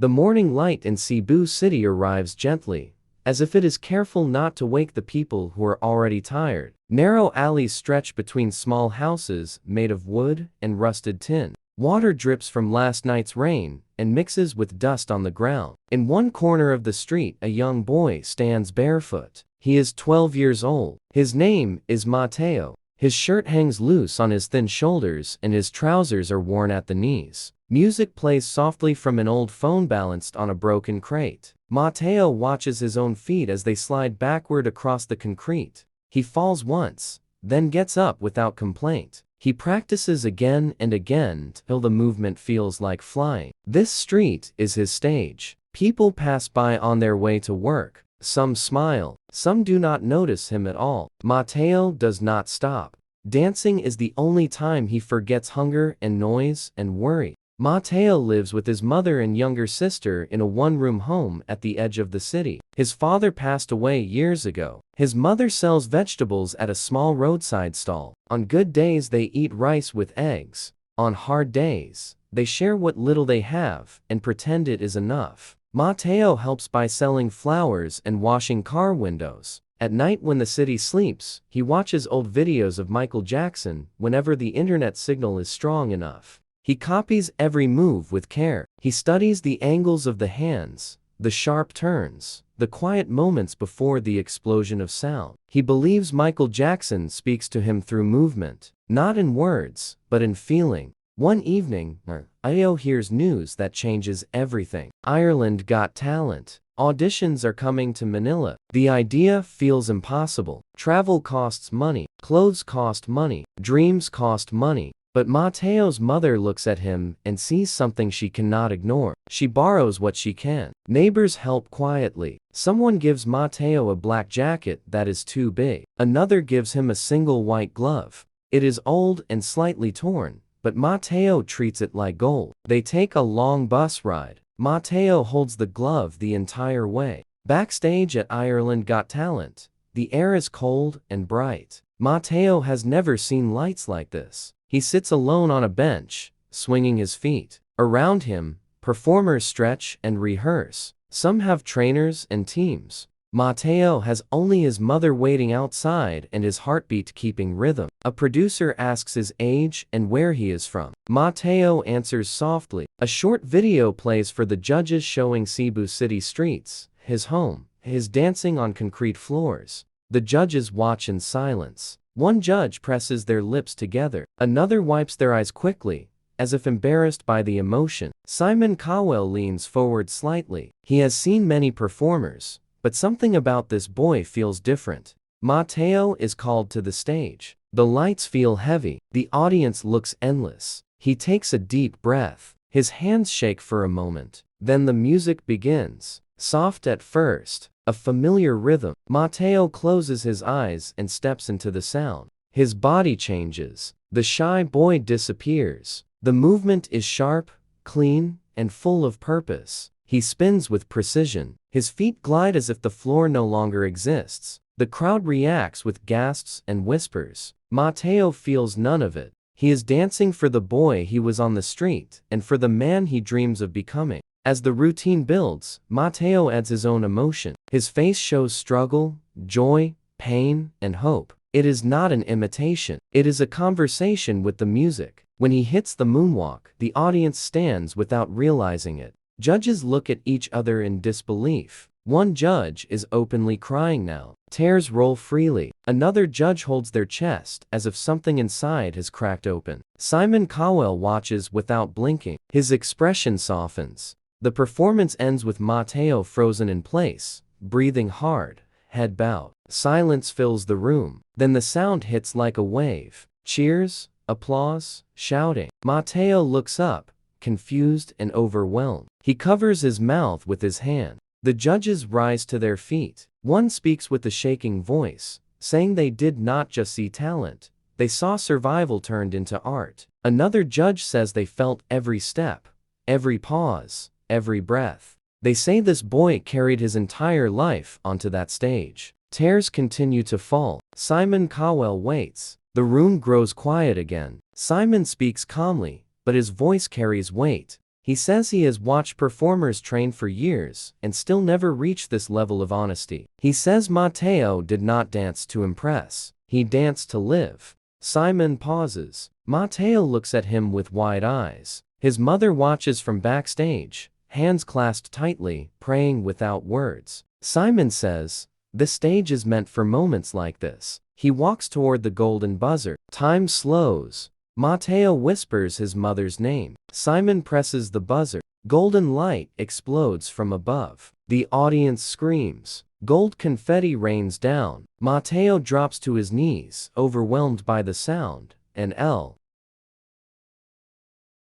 The morning light in Cebu City arrives gently, as if it is careful not to wake the people who are already tired. Narrow alleys stretch between small houses made of wood and rusted tin. Water drips from last night's rain and mixes with dust on the ground. In one corner of the street, a young boy stands barefoot. He is 12 years old. His name is Mateo. His shirt hangs loose on his thin shoulders and his trousers are worn at the knees. Music plays softly from an old phone balanced on a broken crate. Mateo watches his own feet as they slide backward across the concrete. He falls once, then gets up without complaint. He practices again and again till the movement feels like flying. This street is his stage. People pass by on their way to work. Some smile, some do not notice him at all. Mateo does not stop. Dancing is the only time he forgets hunger and noise and worry. Mateo lives with his mother and younger sister in a one-room home at the edge of the city. His father passed away years ago. His mother sells vegetables at a small roadside stall. On good days they eat rice with eggs. On hard days, they share what little they have and pretend it is enough. Mateo helps by selling flowers and washing car windows. At night when the city sleeps, he watches old videos of Michael Jackson whenever the internet signal is strong enough. He copies every move with care. He studies the angles of the hands, the sharp turns, the quiet moments before the explosion of sound. He believes Michael Jackson speaks to him through movement, not in words, but in feeling. One evening, Mateo hears news that changes everything. Ireland Got Talent. Auditions are coming to Manila. The idea feels impossible. Travel costs money. Clothes cost money. Dreams cost money. But Mateo's mother looks at him and sees something she cannot ignore. She borrows what she can. Neighbors help quietly. Someone gives Mateo a black jacket that is too big. Another gives him a single white glove. It is old and slightly torn, but Mateo treats it like gold. They take a long bus ride. Mateo holds the glove the entire way. Backstage at Ireland Got Talent, the air is cold and bright. Mateo has never seen lights like this. He sits alone on a bench, swinging his feet. Around him, performers stretch and rehearse. Some have trainers and teams. Mateo has only his mother waiting outside and his heartbeat keeping rhythm. A producer asks his age and where he is from. Mateo answers softly. A short video plays for the judges showing Cebu City streets, his home, his dancing on concrete floors. The judges watch in silence. One judge presses their lips together. Another wipes their eyes quickly, as if embarrassed by the emotion. Simon Cowell leans forward slightly. He has seen many performers, but something about this boy feels different. Mateo is called to the stage. The lights feel heavy. The audience looks endless. He takes a deep breath. His hands shake for a moment. Then the music begins. Soft at first, a familiar rhythm. Mateo closes his eyes and steps into the sound. His body changes. The shy boy disappears. The movement is sharp, clean, and full of purpose. He spins with precision. His feet glide as if the floor no longer exists. The crowd reacts with gasps and whispers. Mateo feels none of it. He is dancing for the boy he was on the street and for the man he dreams of becoming. As the routine builds, Mateo adds his own emotion. His face shows struggle, joy, pain, and hope. It is not an imitation. It is a conversation with the music. When he hits the moonwalk, the audience stands without realizing it. Judges look at each other in disbelief. One judge is openly crying now. Tears roll freely. Another judge holds their chest as if something inside has cracked open. Simon Cowell watches without blinking. His expression softens. The performance ends with Mateo frozen in place, breathing hard, head bowed. Silence fills the room. Then the sound hits like a wave. Cheers, applause, shouting. Mateo looks up, confused and overwhelmed. He covers his mouth with his hand. The judges rise to their feet. One speaks with a shaking voice, saying they did not just see talent, they saw survival turned into art. Another judge says they felt every step, every pause, every breath. They say this boy carried his entire life onto that stage. Tears continue to fall. Simon Cowell waits. The room grows quiet again. Simon speaks calmly, but his voice carries weight. He says he has watched performers train for years and still never reached this level of honesty. He says Mateo did not dance to impress. He danced to live. Simon pauses. Mateo looks at him with wide eyes. His mother watches from backstage, hands clasped tightly, praying without words. Simon says, "The stage is meant for moments like this." He walks toward the golden buzzer. Time slows. Mateo whispers his mother's name. Simon presses the buzzer. Golden light explodes from above. The audience screams. Gold confetti rains down. Mateo drops to his knees, overwhelmed by the sound, and